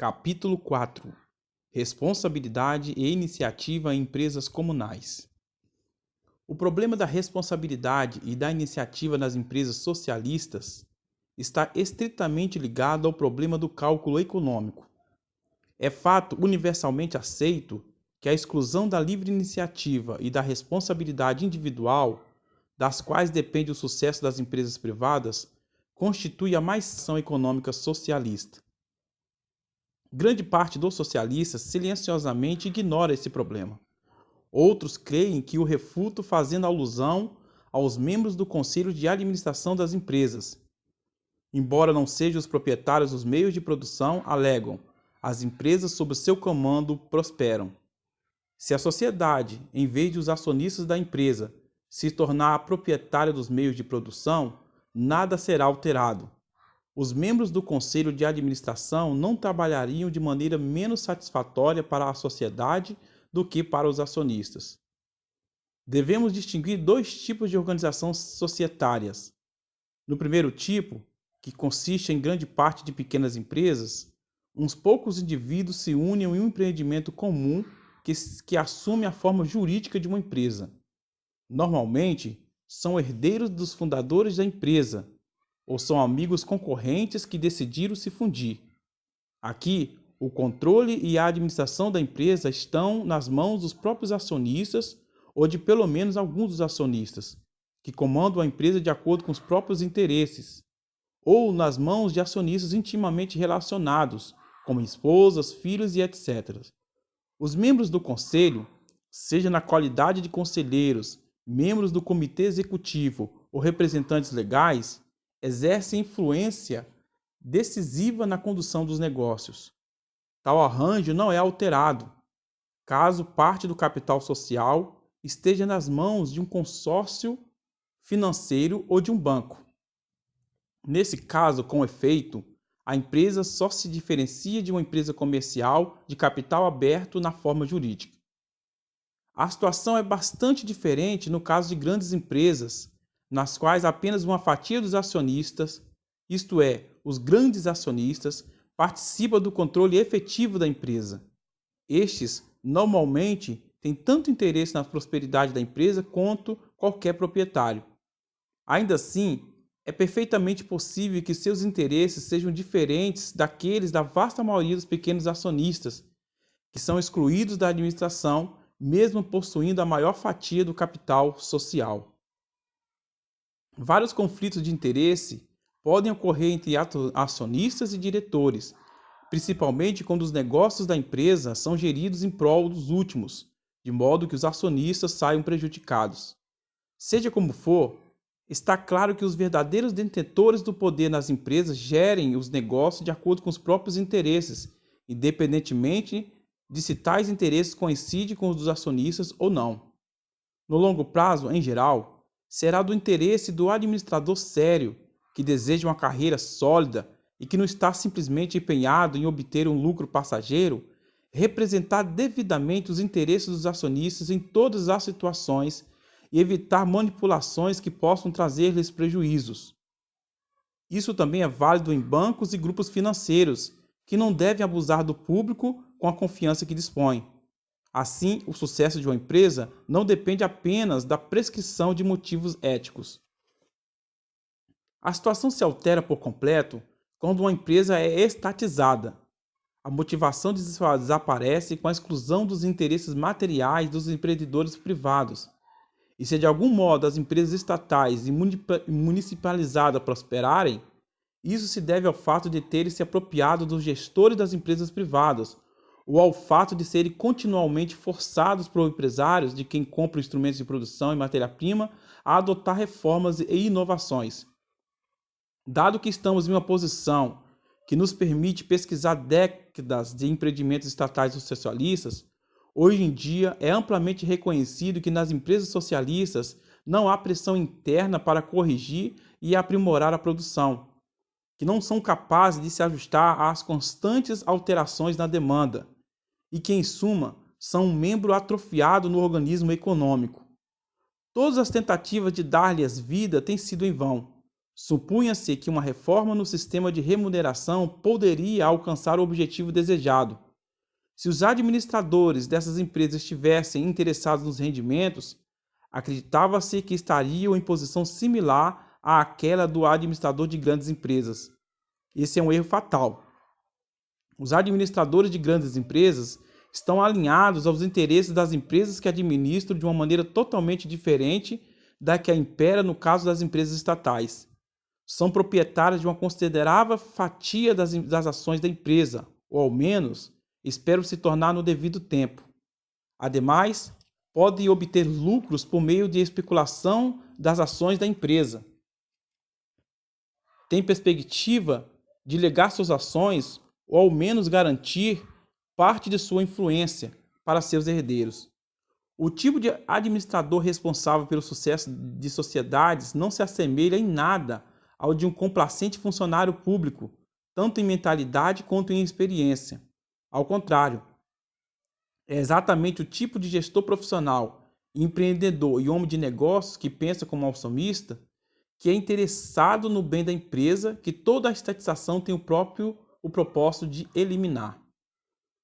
Capítulo 4. Responsabilidade e iniciativa em empresas comunais. O problema da responsabilidade e da iniciativa nas empresas socialistas está estritamente ligado ao problema do cálculo econômico. É fato universalmente aceito que a exclusão da livre iniciativa e da responsabilidade individual, das quais depende o sucesso das empresas privadas, constitui a mais ação econômica socialista. Grande parte dos socialistas silenciosamente ignora esse problema. Outros creem que o refutam fazendo alusão aos membros do conselho de administração das empresas. Embora não sejam os proprietários dos meios de produção, alegam: as empresas sob seu comando prosperam. Se a sociedade, em vez de os acionistas da empresa, se tornar a proprietária dos meios de produção, nada será alterado. Os membros do conselho de administração não trabalhariam de maneira menos satisfatória para a sociedade do que para os acionistas. Devemos distinguir dois tipos de organizações societárias. No primeiro tipo, que consiste em grande parte de pequenas empresas, uns poucos indivíduos se unem em um empreendimento comum que assume a forma jurídica de uma empresa. Normalmente, são herdeiros dos fundadores da empresa, ou são amigos concorrentes que decidiram se fundir. Aqui, o controle e a administração da empresa estão nas mãos dos próprios acionistas ou de pelo menos alguns dos acionistas, que comandam a empresa de acordo com os próprios interesses, ou nas mãos de acionistas intimamente relacionados, como esposas, filhos e etc. Os membros do conselho, seja na qualidade de conselheiros, membros do comitê executivo ou representantes legais, exercem influência decisiva na condução dos negócios. Tal arranjo não é alterado, caso parte do capital social esteja nas mãos de um consórcio financeiro ou de um banco. Nesse caso, com efeito, a empresa só se diferencia de uma empresa comercial de capital aberto na forma jurídica. A situação é bastante diferente no caso de grandes empresas, nas quais apenas uma fatia dos acionistas, isto é, os grandes acionistas, participa do controle efetivo da empresa. Estes, normalmente, têm tanto interesse na prosperidade da empresa quanto qualquer proprietário. Ainda assim, é perfeitamente possível que seus interesses sejam diferentes daqueles da vasta maioria dos pequenos acionistas, que são excluídos da administração, mesmo possuindo a maior fatia do capital social. Vários conflitos de interesse podem ocorrer entre acionistas e diretores, principalmente quando os negócios da empresa são geridos em prol dos últimos, de modo que os acionistas saiam prejudicados. Seja como for, está claro que os verdadeiros detentores do poder nas empresas gerem os negócios de acordo com os próprios interesses, independentemente de se tais interesses coincidem com os dos acionistas ou não. No longo prazo, em geral, será do interesse do administrador sério, que deseja uma carreira sólida e que não está simplesmente empenhado em obter um lucro passageiro, representar devidamente os interesses dos acionistas em todas as situações e evitar manipulações que possam trazer-lhes prejuízos. Isso também é válido em bancos e grupos financeiros, que não devem abusar do público com a confiança que dispõem. Assim, o sucesso de uma empresa não depende apenas da prescrição de motivos éticos. A situação se altera por completo quando uma empresa é estatizada. A motivação desaparece com a exclusão dos interesses materiais dos empreendedores privados. E se de algum modo as empresas estatais e municipalizadas prosperarem, isso se deve ao fato de terem se apropriado dos gestores das empresas privadas, ou ao fato de serem continuamente forçados por empresários de quem compra instrumentos de produção e matéria-prima a adotar reformas e inovações. Dado que estamos em uma posição que nos permite pesquisar décadas de empreendimentos estatais ou socialistas, hoje em dia é amplamente reconhecido que nas empresas socialistas não há pressão interna para corrigir e aprimorar a produção, que não são capazes de se ajustar às constantes alterações na demanda, e que, em suma, são um membro atrofiado no organismo econômico. Todas as tentativas de dar-lhes vida têm sido em vão. Supunha-se que uma reforma no sistema de remuneração poderia alcançar o objetivo desejado. Se os administradores dessas empresas estivessem interessados nos rendimentos, acreditava-se que estariam em posição similar àquela do administrador de grandes empresas. Esse é um erro fatal. Os administradores de grandes empresas estão alinhados aos interesses das empresas que administram de uma maneira totalmente diferente da que impera no caso das empresas estatais. São proprietários de uma considerável fatia das ações da empresa, ou ao menos esperam se tornar no devido tempo. Ademais, podem obter lucros por meio de especulação das ações da empresa. Tem perspectiva de legar suas ações ou ao menos garantir parte de sua influência para seus herdeiros. O tipo de administrador responsável pelo sucesso de sociedades não se assemelha em nada ao de um complacente funcionário público, tanto em mentalidade quanto em experiência. Ao contrário, é exatamente o tipo de gestor profissional, empreendedor e homem de negócios que pensa como acionista, que é interessado no bem da empresa, que toda a estatização tem o propósito de eliminar.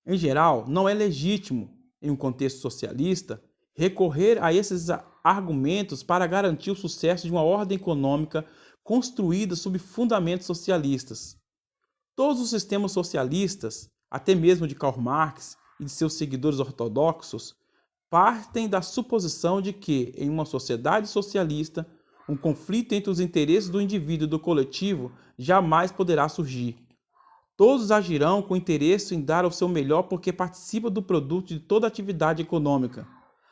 Em geral, não é legítimo, em um contexto socialista, recorrer a esses argumentos para garantir o sucesso de uma ordem econômica construída sob fundamentos socialistas. Todos os sistemas socialistas, até mesmo de Karl Marx e de seus seguidores ortodoxos, partem da suposição de que, em uma sociedade socialista, um conflito entre os interesses do indivíduo e do coletivo jamais poderá surgir. Todos agirão com interesse em dar o seu melhor porque participam do produto de toda atividade econômica.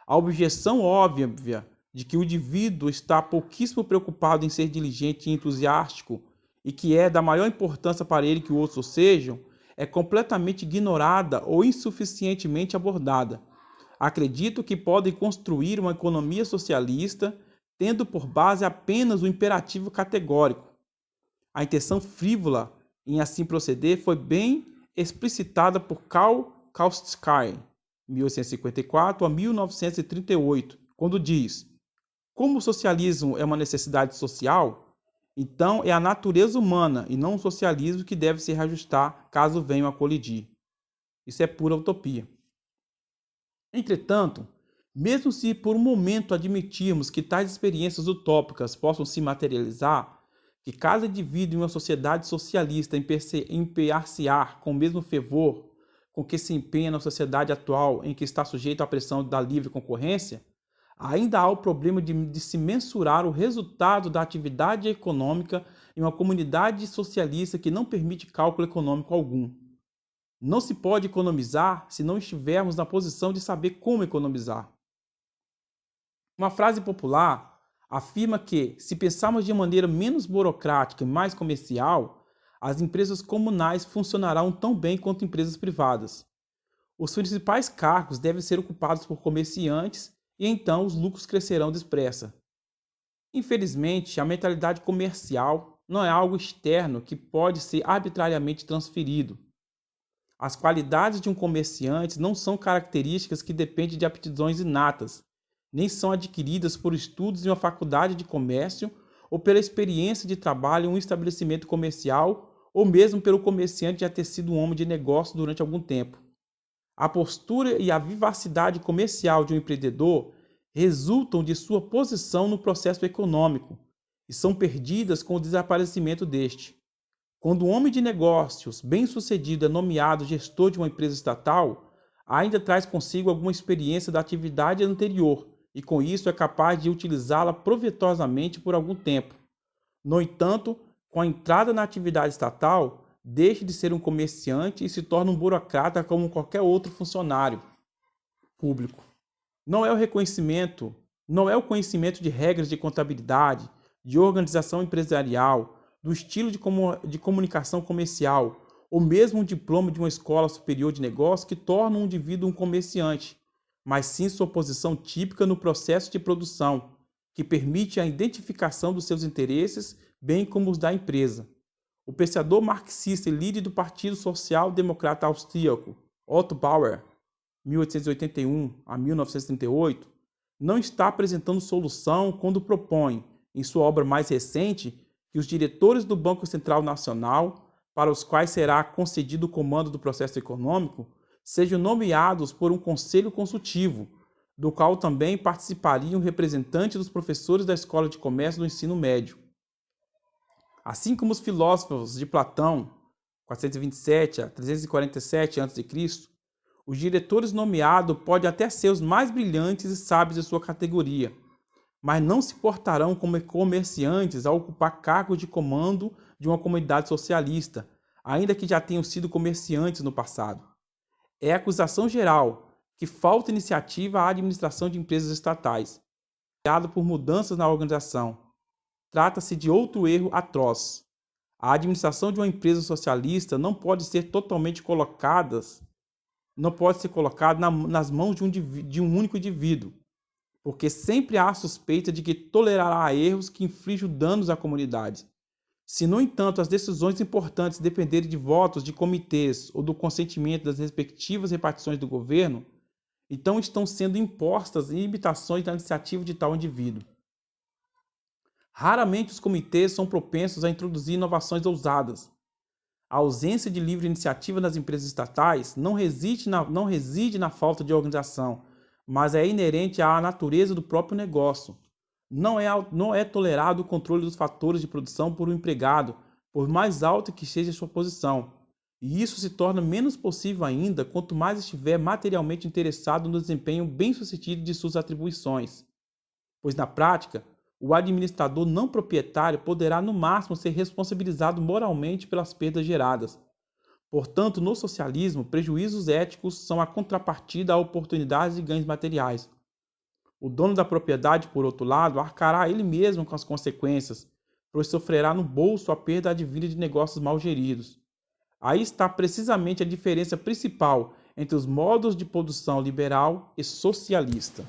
A objeção óbvia de que o indivíduo está pouquíssimo preocupado em ser diligente e entusiástico e que é da maior importância para ele que outros sejam, é completamente ignorada ou insuficientemente abordada. Acredito que podem construir uma economia socialista tendo por base apenas o imperativo categórico. A intenção frívola em assim proceder foi bem explicitada por Karl Kautsky, 1854 a 1938, quando diz: como o socialismo é uma necessidade social, então é a natureza humana e não o socialismo que deve se reajustar caso venham a colidir. Isso é pura utopia. Entretanto, mesmo se por um momento admitirmos que tais experiências utópicas possam se materializar, que cada indivíduo em uma sociedade socialista empenhar-se-á com o mesmo fervor com que se empenha na sociedade atual em que está sujeito à pressão da livre concorrência, ainda há o problema de se mensurar o resultado da atividade econômica em uma comunidade socialista que não permite cálculo econômico algum. Não se pode economizar se não estivermos na posição de saber como economizar. Uma frase popular afirma que, se pensarmos de maneira menos burocrática e mais comercial, as empresas comunais funcionarão tão bem quanto empresas privadas. Os principais cargos devem ser ocupados por comerciantes e então os lucros crescerão depressa. Infelizmente, a mentalidade comercial não é algo externo que pode ser arbitrariamente transferido. As qualidades de um comerciante não são características que dependem de aptidões inatas, nem são adquiridas por estudos em uma faculdade de comércio ou pela experiência de trabalho em um estabelecimento comercial ou mesmo pelo comerciante já ter sido um homem de negócio durante algum tempo. A postura e a vivacidade comercial de um empreendedor resultam de sua posição no processo econômico e são perdidas com o desaparecimento deste. Quando um homem de negócios bem-sucedido é nomeado gestor de uma empresa estatal, ainda traz consigo alguma experiência da atividade anterior e com isso é capaz de utilizá-la proveitosamente por algum tempo. No entanto, com a entrada na atividade estatal, deixa de ser um comerciante e se torna um burocrata como qualquer outro funcionário público. Não é o conhecimento de regras de contabilidade, de organização empresarial, do estilo de comunicação comercial, ou mesmo um diploma de uma escola superior de negócio que torna um indivíduo um comerciante, mas sim sua posição típica no processo de produção, que permite a identificação dos seus interesses, bem como os da empresa. O pensador marxista e líder do Partido Social Democrata Austríaco, Otto Bauer, 1881 a 1938, não está apresentando solução quando propõe, em sua obra mais recente, que os diretores do Banco Central Nacional, para os quais será concedido o comando do processo econômico, sejam nomeados por um conselho consultivo, do qual também participariam representantes dos professores da Escola de Comércio do ensino médio. Assim como os filósofos de Platão, 427 a 347 a.C., os diretores nomeados podem até ser os mais brilhantes e sábios de sua categoria, mas não se portarão como comerciantes a ocupar cargos de comando de uma comunidade socialista, ainda que já tenham sido comerciantes no passado. É acusação geral que falta iniciativa à administração de empresas estatais, criada por mudanças na organização. Trata-se de outro erro atroz. A administração de uma empresa socialista não pode ser colocada nas mãos de um único indivíduo, porque sempre há a suspeita de que tolerará erros que infligem danos à comunidade. Se, no entanto, as decisões importantes dependerem de votos de comitês ou do consentimento das respectivas repartições do governo, então estão sendo impostas limitações na iniciativa de tal indivíduo. Raramente os comitês são propensos a introduzir inovações ousadas. A ausência de livre iniciativa nas empresas estatais não reside na falta de organização, mas é inerente à natureza do próprio negócio. Não é tolerado o controle dos fatores de produção por um empregado, por mais alta que seja a sua posição. E isso se torna menos possível ainda quanto mais estiver materialmente interessado no desempenho bem-sucedido de suas atribuições. Pois, na prática, o administrador não proprietário poderá, no máximo, ser responsabilizado moralmente pelas perdas geradas. Portanto, no socialismo, prejuízos éticos são a contrapartida a oportunidades de ganhos materiais. O dono da propriedade, por outro lado, arcará ele mesmo com as consequências, pois sofrerá no bolso a perda advinda de negócios mal geridos. Aí está precisamente a diferença principal entre os modos de produção liberal e socialista.